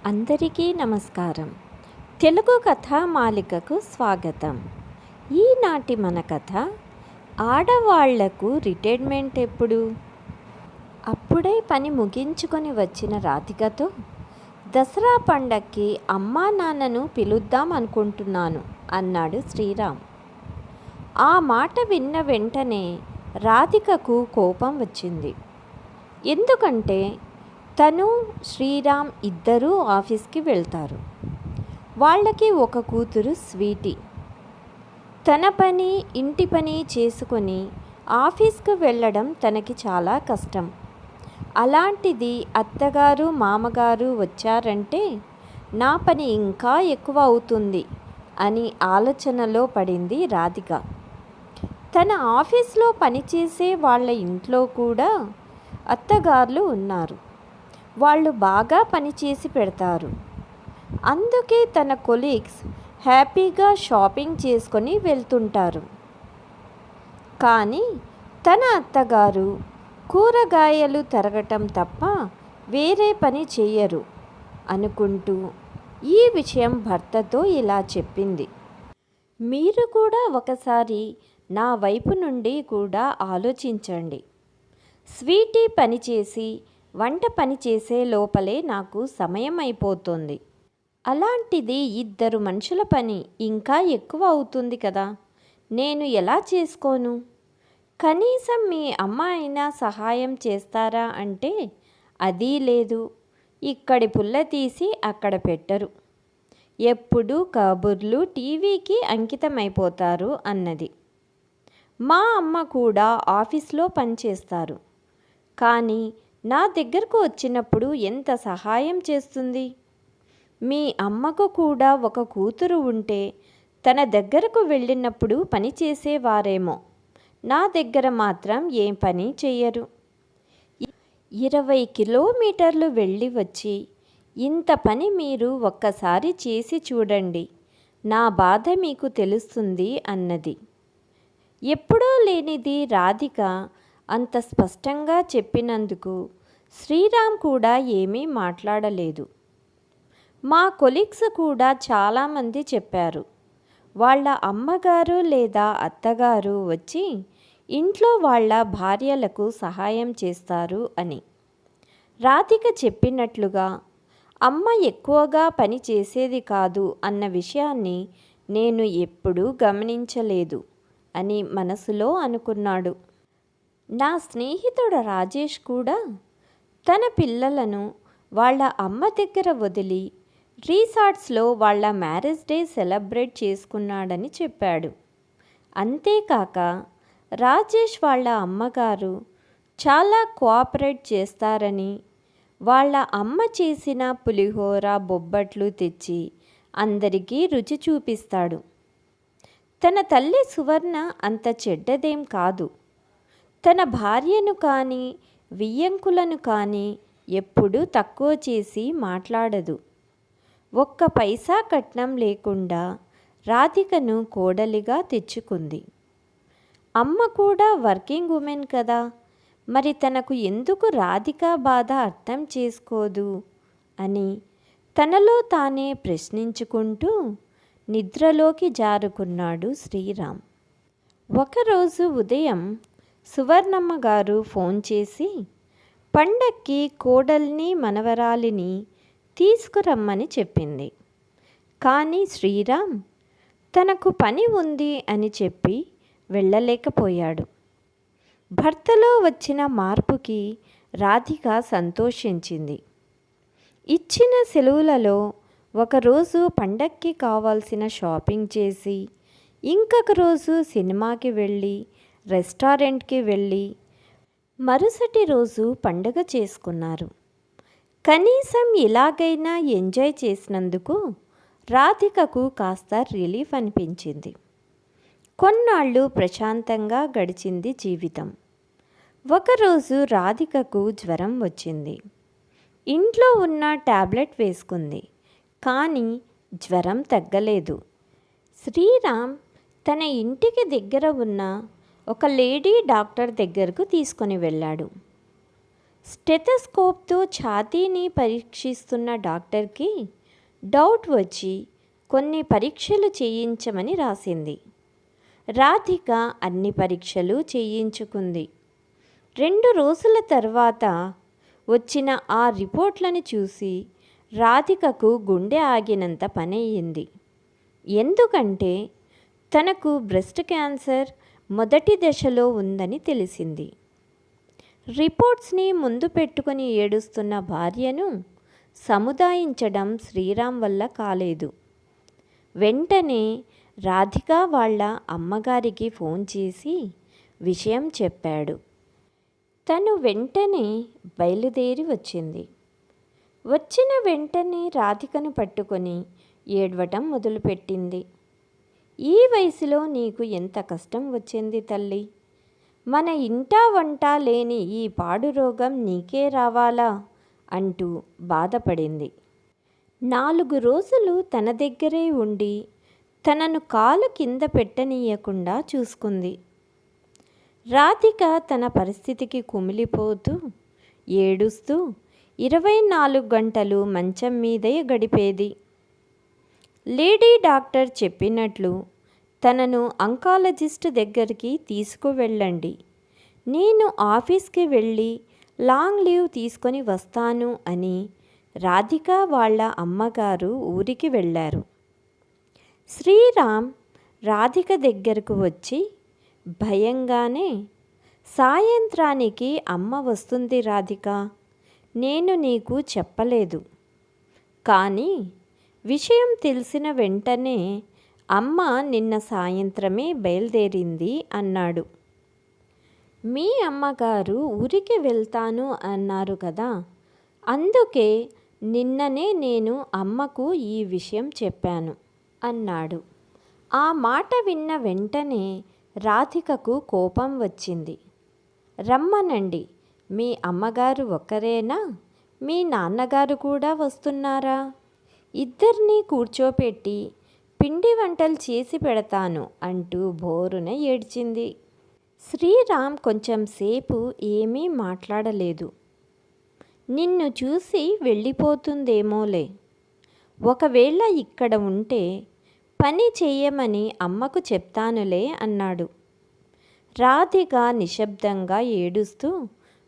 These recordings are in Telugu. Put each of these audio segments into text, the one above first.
అందరికీ నమస్కారం. తెలుగు కథామాలికకు స్వాగతం. ఈనాటి మన కథ ఆడవాళ్లకు రిటైర్మెంట్ ఎప్పుడు? అప్పుడే పని ముగించుకొని వచ్చిన రాధికతో దసరా పండక్కి అమ్మా నాన్నను పిలుద్దాం అనుకుంటున్నాను అన్నాడు శ్రీరామ్. ఆ మాట విన్న వెంటనే రాధికకు కోపం వచ్చింది. ఎందుకంటే తను శ్రీరామ్ ఇద్దరూ ఆఫీస్కి వెళ్తారు. వాళ్ళకి ఒక కూతురు స్వీటీ. తన పని ఇంటి పని చేసుకొని ఆఫీస్కు వెళ్ళడం తనకి చాలా కష్టం. అలాంటిది అత్తగారు మామగారు వచ్చారంటే నా పని ఇంకా ఎక్కువ అవుతుంది అని ఆలోచనలో పడింది రాధిక. తన ఆఫీస్లో పనిచేసే వాళ్ళ ఇంట్లో కూడా అత్తగారులు ఉన్నారు. వాళ్ళు బాగా పనిచేసి పెడతారు. అందుకే తన కొలీగ్స్ హ్యాపీగా షాపింగ్ చేసుకొని వెళ్తుంటారు. కానీ తన అత్తగారు కూరగాయలు తరగటం తప్ప వేరే పని చెయ్యరు అనుకుంటూ ఈ విషయం భర్తతో ఇలా చెప్పింది. మీరు కూడా ఒకసారి నా వైపు నుండి కూడా ఆలోచించండి. స్వీటీ పనిచేసి వంట పని చేసే లోపలే నాకు సమయం అయిపోతుంది. అలాంటిది ఇద్దరు మనుషుల పని ఇంకా ఎక్కువ అవుతుంది కదా. నేను ఎలా చేసుకోను? కనీసం మీ అమ్మ అయినా సహాయం చేస్తారా అంటే అదీ లేదు. ఇక్కడి పుల్ల తీసి అక్కడ పెట్టరు. ఎప్పుడూ కబుర్లు టీవీకి అంకితమైపోతారు అన్నది. మా అమ్మ కూడా ఆఫీస్లో పనిచేస్తారు. కానీ నా దగ్గరకు వచ్చినప్పుడు ఎంత సహాయం చేస్తుంది. మీ అమ్మకు కూడా ఒక కూతురు ఉంటే తన దగ్గరకు వెళ్ళినప్పుడు పని చేసేవారేమో. నా దగ్గర మాత్రం ఏం పని చెయ్యరు. 20 కిలోమీటర్లు వెళ్ళి వచ్చి ఇంత పని మీరు ఒక్కసారి చేసి చూడండి. నా బాధ మీకు తెలుస్తుంది అన్నది. ఎప్పుడూ లేనిది రాధిక అంత స్పష్టంగా చెప్పినందుకు శ్రీరామ్ కూడా ఏమీ మాట్లాడలేదు. మా కొలీగ్స్ కూడా చాలామంది చెప్పారు. వాళ్ళ అమ్మగారు లేదా అత్తగారు వచ్చి ఇంట్లో వాళ్ళ భార్యలకు సహాయం చేస్తారు అని. రాధిక చెప్పినట్లుగా అమ్మ ఎక్కువగా పని చేసేది కాదు అన్న విషయాన్ని నేను ఎప్పుడూ గమనించలేదు అని మనసులో అనుకున్నాడు. నా స్నేహితుడు రాజేష్ కూడా తన పిల్లలను వాళ్ళ అమ్మ దగ్గర వదిలి రిసార్ట్స్లో వాళ్ళ మ్యారేజ్ డే సెలబ్రేట్ చేసుకున్నాడని చెప్పాడు. అంతేకాక రాజేష్ వాళ్ళ అమ్మగారు చాలా కోఆపరేట్ చేస్తారని, వాళ్ళ అమ్మ చేసిన పులిహోర బొబ్బట్లు తెచ్చి అందరికీ రుచి చూపిస్తాడు. తన తల్లి సువర్ణ అంత చెడ్డదేం కాదు. తన భార్యను కానీ వియ్యంకులను కానీ ఎప్పుడూ తక్కువ చేసి మాట్లాడదు. ఒక్క పైసా కట్నం లేకుండా రాధికను కోడలిగా తెచ్చుకుంది. అమ్మ కూడా వర్కింగ్ ఉమెన్ కదా, మరి తనకు ఎందుకు రాధిక బాధ అర్థం చేసుకోదు అని తనలో తానే ప్రశ్నించుకుంటూ నిద్రలోకి జారుకున్నాడు శ్రీరామ్. ఒకరోజు ఉదయం సువర్ణమ్మ గారు ఫోన్ చేసి పండక్కి కోడల్ని మనవరాలిని తీసుకురమ్మని చెప్పింది. కానీ శ్రీరామ్ తనకు పని ఉంది అని చెప్పి వెళ్ళలేకపోయాడు. భర్తలో వచ్చిన మార్పుకి రాధిక సంతోషించింది. ఇచ్చిన సెలవులలో ఒకరోజు పండక్కి కావాల్సిన షాపింగ్ చేసి, ఇంకొక రోజు సినిమాకి వెళ్ళి రెస్టారెంట్కి వెళ్ళి మరుసటి రోజు పండుగ చేసుకున్నారు. కనీసం ఇలాగైనా ఎంజాయ్ చేసినందుకు రాధికకు కాస్త రిలీఫ్ అనిపించింది. కొన్నాళ్ళు ప్రశాంతంగా గడిచింది జీవితం. ఒకరోజు రాధికకు జ్వరం వచ్చింది. ఇంట్లో ఉన్న టాబ్లెట్ వేసుకుంది. కానీ జ్వరం తగ్గలేదు. శ్రీరామ్ తన ఇంటికి దగ్గర ఉన్న ఒక లేడీ డాక్టర్ దగ్గరకు తీసుకొని వెళ్ళాడు. స్టెథోస్కోప్తో ఛాతీని పరీక్షిస్తున్న డాక్టర్కి డౌట్ వచ్చి కొన్ని పరీక్షలు చేయించమని రాసింది. రాధిక అన్ని పరీక్షలు చేయించుకుంది. 2 రోజుల తర్వాత వచ్చిన ఆ రిపోర్ట్లను చూసి రాధికకు గుండె ఆగినంత పనయ్యింది. ఎందుకంటే తనకు బ్రెస్ట్ క్యాన్సర్ మొదటి దశలో ఉందని తెలిసింది. రిపోర్ట్స్ని ముందు పెట్టుకుని ఏడుస్తున్న భార్యను సముదాయించడం శ్రీరామ్ వల్ల కాలేదు. వెంటనే రాధిక వాళ్ళ అమ్మగారికి ఫోన్ చేసి విషయం చెప్పాడు. తను వెంటనే బయలుదేరి వచ్చింది. వచ్చిన వెంటనే రాధికను పట్టుకొని ఏడవటం మొదలుపెట్టింది. ఈ వయసులో నీకు ఎంత కష్టం వచ్చింది తల్లి, మన ఇంటా వంట లేని ఈ పాడు రోగం నీకే రావాలా అంటూ బాధపడింది. 4 రోజులు తన దగ్గరే ఉండి తనను కాలు కింద పెట్టనీయకుండా చూసుకుంది. రాధిక తన పరిస్థితికి కుమిలిపోతూ ఏడుస్తూ 24 గంటలు మంచం మీదే గడిపేది. లేడీ డాక్టర్ చెప్పినట్లు తనను అంకాలజిస్ట్ దగ్గరికి తీసుకువెళ్ళండి, నేను ఆఫీస్కి వెళ్ళి లాంగ్ లీవ్ తీసుకొని వస్తాను అని రాధిక వాళ్ళ అమ్మగారు ఊరికి వెళ్ళారు. శ్రీరామ్ రాధిక దగ్గరకు వచ్చి భయంగానే, సాయంత్రానికి అమ్మ వస్తుంది రాధిక, నేను నీకు చెప్పలేదు, కానీ విషయం తెలిసిన వెంటనే అమ్మ నిన్న సాయంత్రమే బయలుదేరింది అన్నాడు. మీ అమ్మగారు ఊరికి వెళ్తాను అన్నారు కదా, అందుకే నిన్ననే నేను అమ్మకు ఈ విషయం చెప్పాను అన్నాడు. ఆ మాట విన్న వెంటనే రాధికకు కోపం వచ్చింది. రమ్మనండి, మీ అమ్మగారు ఒక్కరేనా, మీ నాన్నగారు కూడా వస్తున్నారా? ఇద్దరినీ కూర్చోపెట్టి పిండి వంటలు చేసి పెడతాను అంటూ బోరున ఏడ్చింది. శ్రీరామ్ కొంచెం సేపు ఏమీ మాట్లాడలేదు. నిన్ను చూసి వెళ్ళిపోతుందేమోలే, ఒకవేళ ఇక్కడ ఉంటే పని చెయ్యమని అమ్మకు చెప్తానులే అన్నాడు. రాధిక నిశ్శబ్దంగా ఏడుస్తూ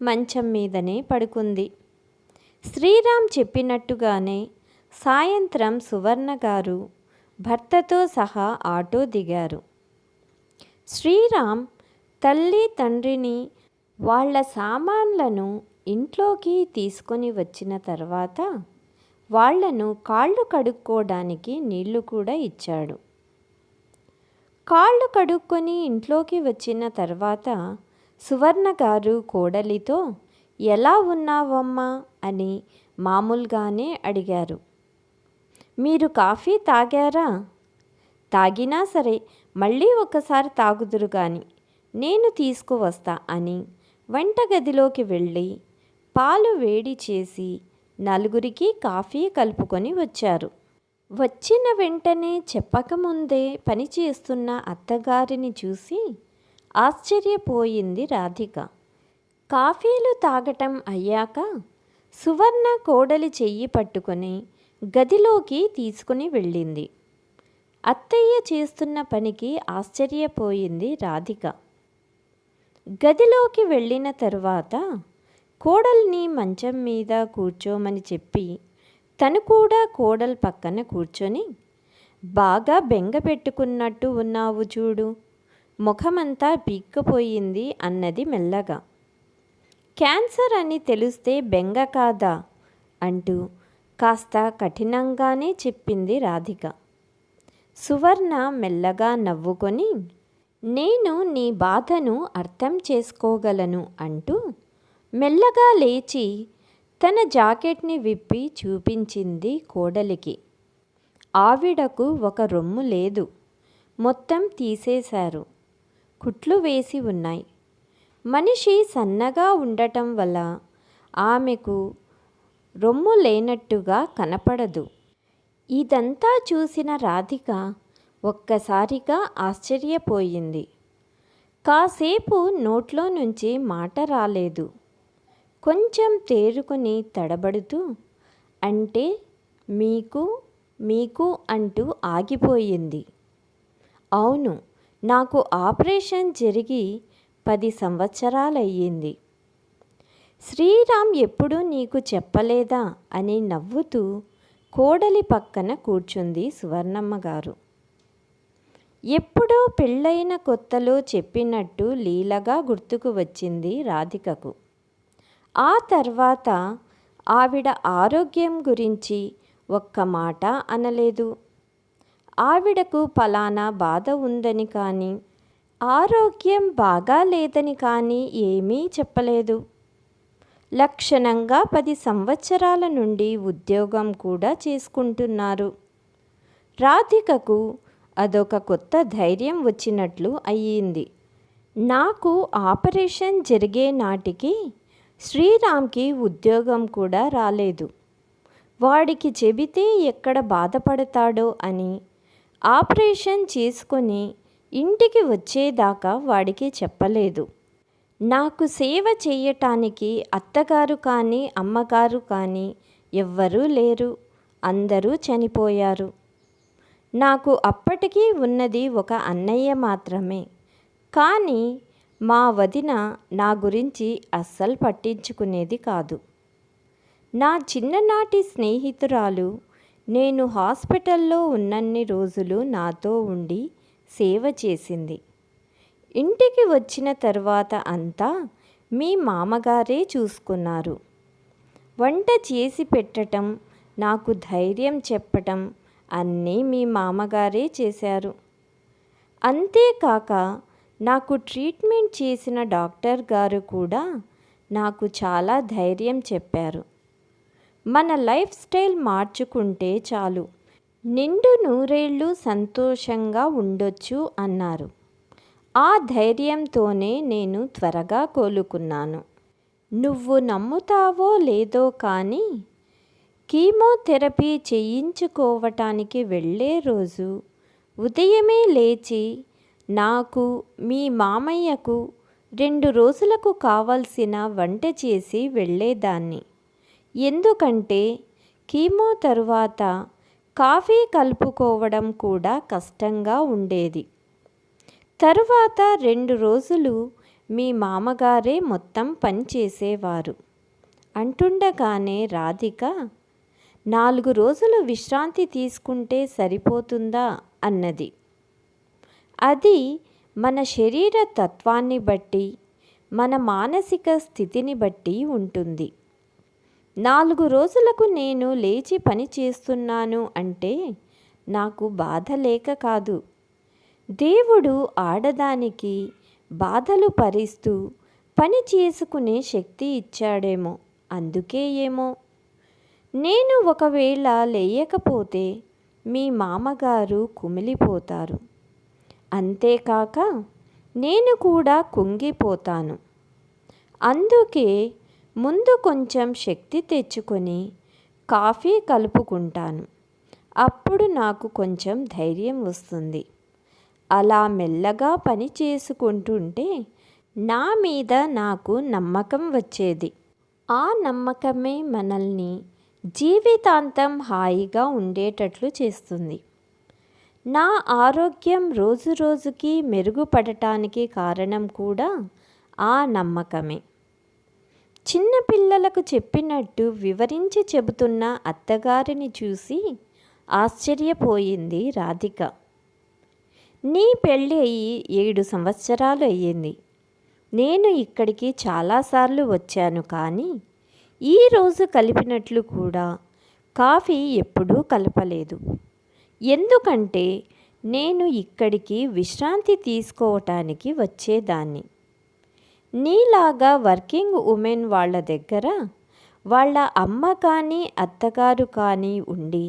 మంచం మీదనే పడుకుంది. శ్రీరామ్ చెప్పినట్టుగానే సాయంత్రం సువర్ణ గారు భర్తతో సహా ఆటో దిగారు. శ్రీరామ్ తల్లి తండ్రిని వాళ్ళ సామాన్లను ఇంట్లోకి తీసుకొని వచ్చిన తర్వాత వాళ్లను కాళ్ళు కడుక్కోవడానికి నీళ్లు కూడా ఇచ్చాడు. కాళ్ళు కడుక్కొని ఇంట్లోకి వచ్చిన తర్వాత సువర్ణ గారు కోడలితో ఎలా ఉన్నావమ్మా అని మామూలుగానే అడిగారు. మీరు కాఫీ తాగారా? తాగినా సరే మళ్ళీ ఒకసారి తాగుదురు గాని, నేను తీసుకువస్తా అని వంటగదిలోకి వెళ్ళి పాలు వేడి చేసి నలుగురికి కాఫీ కలుపుకొని వచ్చారు. వచ్చిన వెంటనే చెప్పకముందే పని చేస్తున్న అత్తగారిని చూసి ఆశ్చర్యపోయింది రాధిక. కాఫీలు తాగటం అయ్యాక సువర్ణ కోడలి చెయ్యి పట్టుకొని గదిలోకి తీసుకుని వెళ్ళింది. అత్తయ్య చేస్తున్న పనికి ఆశ్చర్యపోయింది రాధిక. గదిలోకి వెళ్ళిన తరువాత కోడల్ని మంచం మీద కూర్చోమని చెప్పి తను కూడా కోడలు పక్కన కూర్చొని, బాగా బెంగ పెట్టుకున్నట్టు ఉన్నావు చూడు, ముఖమంతా పీక్కుపోయింది అన్నది మెల్లగా. క్యాన్సర్ అని తెలిస్తే బెంగ కాదా అంటూ కాస్త కఠినంగానే చెప్పింది రాధిక. సువర్ణ మెల్లగా నవ్వుకొని, నేను నీ బాధను అర్థం చేసుకోగలను అంటూ మెల్లగా లేచి తన జాకెట్ని విప్పి చూపించింది కోడలికి. ఆవిడకు ఒక రొమ్ము లేదు, మొత్తం తీసేశారు, కుట్లు వేసి ఉన్నాయి. మనిషి సన్నగా ఉండటం వల్ల ఆమెకు రొమ్ము లేనట్టుగా కనపడదు. ఇదంతా చూసిన రాధిక ఒక్కసారిగా ఆశ్చర్యపోయింది. కాసేపు నోట్లో నుంచి మాట రాలేదు. కొంచెం తేరుకొని తడబడుతూ, అంటే మీకు మీకు అంటూ ఆగిపోయింది. అవును, నాకు ఆపరేషన్ జరిగి 10 సంవత్సరాలయ్యింది. శ్రీరామ్ ఎప్పుడూ నీకు చెప్పలేదా అని నవ్వుతూ కోడలి పక్కన కూర్చుంది సువర్ణమ్మగారు. ఎప్పుడో పెళ్ళైన కొత్తలో చెప్పినట్టు లీలగా గుర్తుకు వచ్చింది రాధికకు. ఆ తర్వాత ఆవిడ ఆరోగ్యం గురించి ఒక్క మాట అనలేదు. ఆవిడకు ఫలానా బాధ ఉందని కానీ, ఆరోగ్యం బాగా లేదని కానీ ఏమీ చెప్పలేదు. లక్షణంగా 10 సంవత్సరాల నుండి ఉద్యోగం కూడా చేసుకుంటున్నారు. రాధికకు అదొక కొత్త ధైర్యం వచ్చినట్లు అయ్యింది. నాకు ఆపరేషన్ జరిగే నాటికి శ్రీరామ్కి ఉద్యోగం కూడా రాలేదు. వాడికి చెబితే ఎక్కడ బాధపడతాడో అని ఆపరేషన్ చేసుకొని ఇంటికి వచ్చేదాకా వాడికి చెప్పలేదు. నాకు సేవ చేయటానికి అత్తగారు కానీ అమ్మగారు కానీ ఎవ్వరూ లేరు. అందరూ చనిపోయారు. నాకు అప్పటికీ ఉన్నది ఒక అన్నయ్య మాత్రమే. కానీ మా వదిన నా గురించి అస్సలు పట్టించుకునేది కాదు. నా చిన్ననాటి స్నేహితురాలు నేను హాస్పిటల్లో ఉన్నన్ని రోజులు నాతో ఉండి సేవ చేసింది. ఇంటికి వచ్చిన తర్వాత అంతా మీ మామగారే చూసుకున్నారు. వంట చేసి పెట్టటం, నాకు ధైర్యం చెప్పటం అన్నీ మీ మామగారే చేశారు. అంతేకాక నాకు ట్రీట్మెంట్ చేసిన డాక్టర్ గారు కూడా నాకు చాలా ధైర్యం చెప్పారు. మన లైఫ్ స్టైల్ మార్చుకుంటే చాలు, నిండు నూరేళ్ళు సంతోషంగా ఉండొచ్చు అన్నారు. ఆ ధైర్యంతోనే నేను త్వరగా కోలుకున్నాను. నువ్వు నమ్ముతావో లేదో కానీ కీమోథెరపీ చేయించుకోవటానికి వెళ్ళే రోజు ఉదయమే లేచి నాకు, మీ మామయ్యకు 2 రోజులకు కావలసిన వంట చేసి వెళ్ళేదాన్ని. ఎందుకంటే కీమో తరువాత కాఫీ కలుపుకోవడం కూడా కష్టంగా ఉండేది. తరువాత 2 రోజులు మీ మామగారే మొత్తం పని చేసేవారు అంటుండగానే రాధిక, 4 రోజులు విశ్రాంతి తీసుకుంటే సరిపోతుందా అన్నది. అది మన శరీర తత్వాన్ని బట్టి, మన మానసిక స్థితిని బట్టి ఉంటుంది. 4 రోజులకు నేను లేచి పని చేస్తున్నాను అంటే నాకు బాధ లేక కాదు. దేవుడు ఆడదానికి బాధలు భరిస్తూ పని చేసుకునే శక్తి ఇచ్చాడేమో, అందుకే ఏమో. నేను ఒకవేళ లేయకపోతే మీ మామగారు కుమిలిపోతారు. అంతేకాక నేను కూడా కుంగిపోతాను. అందుకే ముందు కొంచెం శక్తి తెచ్చుకొని కాఫీ కలుపుకుంటాను. అప్పుడు నాకు కొంచెం ధైర్యం వస్తుంది. అలా మెల్లగా పని చేసుకుంటుంటే నా మీద నాకు నమ్మకం వచ్చేది. ఆ నమ్మకమే మనల్ని జీవితాంతం హాయిగా ఉండేటట్లు చేస్తుంది. నా ఆరోగ్యం రోజు రోజుకి మెరుగుపడటానికి కారణం కూడా ఆ నమ్మకమే. చిన్నపిల్లలకు చెప్పినట్టు వివరించి చెబుతున్న అత్తగారిని చూసి ఆశ్చర్యపోయింది రాధిక. నీ పెళ్ళి అయ్యి 7 సంవత్సరాలు అయ్యింది. నేను ఇక్కడికి చాలాసార్లు వచ్చాను, కానీ ఈరోజు కలిపినట్లు కూడా కాఫీ ఎప్పుడూ కలపలేదు. ఎందుకంటే నేను ఇక్కడికి విశ్రాంతి తీసుకోవటానికి వచ్చేదాన్ని. నీలాగా వర్కింగ్ ఉమెన్ వాళ్ళ దగ్గర వాళ్ళ అమ్మ కానీ అత్తగారు కానీ ఉండి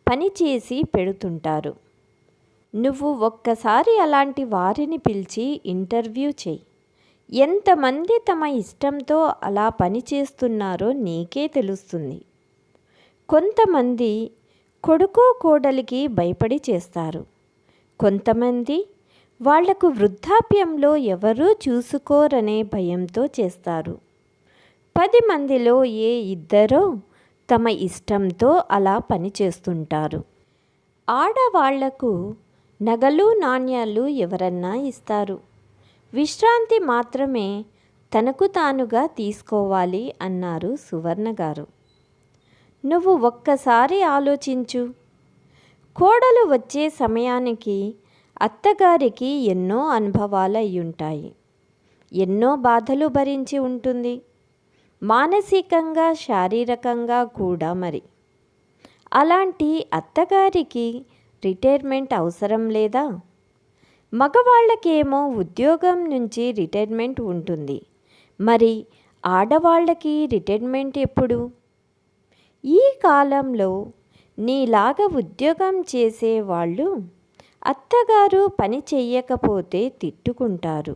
పనిచేసి పెడుతుంటారు. నువ్వు ఒక్కసారి అలాంటి వారిని పిలిచి ఇంటర్వ్యూ చెయ్యి. ఎంతమంది తమ ఇష్టంతో అలా పని చేస్తున్నారో నీకే తెలుస్తుంది. కొంతమంది కొడుకు కోడలికి భయపడి చేస్తారు. కొంతమంది వాళ్లకు వృద్ధాప్యంలో ఎవరూ చూసుకోరనే భయంతో చేస్తారు. 10 మందిలో ఏ ఇద్దరో తమ ఇష్టంతో అలా పనిచేస్తుంటారు. ఆడవాళ్లకు నగలు నాణ్యాలు ఎవరన్నా ఇస్తారు. విశ్రాంతి మాత్రమే తనకు తానుగా తీసుకోవాలి అన్నారు సువర్ణ గారు. నువ్వు ఒక్కసారి ఆలోచించు. కోడలు వచ్చే సమయానికి అత్తగారికి ఎన్నో అనుభవాలు అయ్యుంటాయి. ఎన్నో బాధలు భరించి ఉంటుంది. మానసికంగా శారీరకంగా కూడా. మరి అలాంటి అత్తగారికి రిటైర్మెంట్ అవసరం లేదా? మగవాళ్ళకేమో ఉద్యోగం నుంచి రిటైర్మెంట్ ఉంటుంది. మరి ఆడవాళ్ళకి రిటైర్మెంట్ ఎప్పుడు? ఈ కాలంలో నీలాగా ఉద్యోగం చేసేవాళ్ళు అత్తగారు పని చెయ్యకపోతే తిట్టుకుంటారు.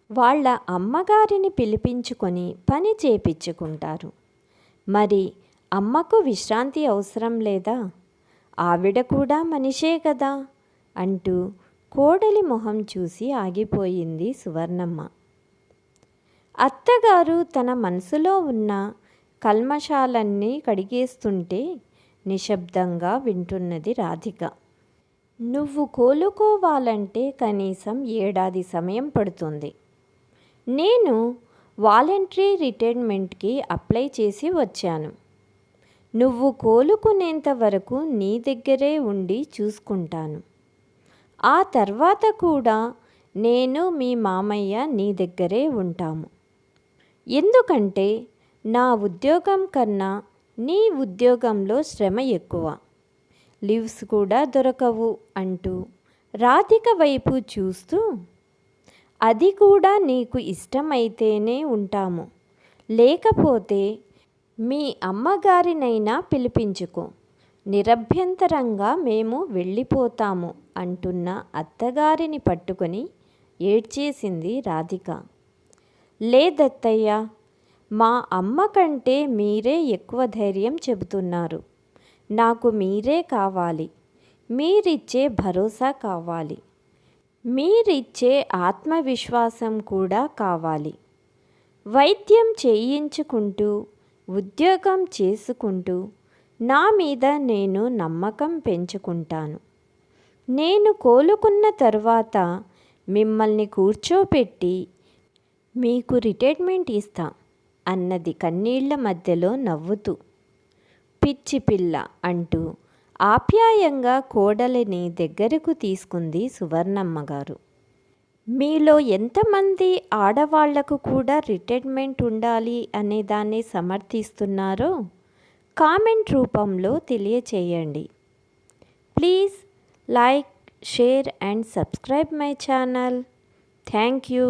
వాళ్ళ అమ్మగారిని పిలిపించుకొని పని చేపించుకుంటారు. మరి అమ్మకు విశ్రాంతి అవసరం లేదా? ఆవిడ కూడా మనిషే కదా అంటూ కోడలి మొహం చూసి ఆగిపోయింది సువర్ణమ్మ. అత్తగారు తన మనసులో ఉన్న కల్మషాలన్నీ కడిగేస్తుంటే నిశ్శబ్దంగా వింటున్నది రాధిక. నువ్వు కోలుకోవాలంటే కనీసం 1 ఏడాది సమయం పడుతుంది. నేను వాలంటరీ రిటైర్మెంట్కి అప్లై చేసి వచ్చాను. నువ్వు కోలుకునేంత వరకు నీ దగ్గరే ఉండి చూసుకుంటాను. ఆ తర్వాత కూడా నేను మీ మామయ్య నీ దగ్గరే ఉంటాము. ఎందుకంటే నా ఉద్యోగం కన్నా నీ ఉద్యోగంలో శ్రమ ఎక్కువ. లీవ్స్ కూడా దొరకవు అంటూ రాధిక వైపు చూస్తూ, అది కూడా నీకు ఇష్టమైతేనే ఉంటాము, లేకపోతే మీ అమ్మగారినైనా పిలిపించుకో, నిరభ్యంతరంగా మేము వెళ్ళిపోతాము అంటున్న అత్తగారిని పట్టుకొని ఏడ్చేసింది రాధిక. లేదత్తయ్య, మా అమ్మ కంటే మీరే ఎక్కువ ధైర్యం చెబుతున్నారు. నాకు మీరే కావాలి. మీరిచ్చే భరోసా కావాలి. మీరిచ్చే ఆత్మవిశ్వాసం కూడా కావాలి. వైద్యం చేయించుకుంటూ ఉద్యోగం చేసుకుంటూ నా మీద నేను నమ్మకం పెంచుకుంటాను. నేను కోలుకున్న తర్వాత మిమ్మల్ని కూర్చోపెట్టి మీకు రిటైర్మెంట్ ఇస్తా అన్నది కన్నీళ్ల మధ్యలో నవ్వుతూ. పిచ్చి పిల్ల అంటూ ఆప్యాయంగా కోడలిని దగ్గరకు తీసుకుంది సువర్ణమ్మ గారు. మీలో ఎంతమంది ఆడవాళ్లకు కూడా రిటైర్మెంట్ ఉండాలి అనే దాన్ని సమర్థిస్తున్నారో కామెంట్ రూపంలో తెలియచేయండి. Please like, share and subscribe my channel. Thank you.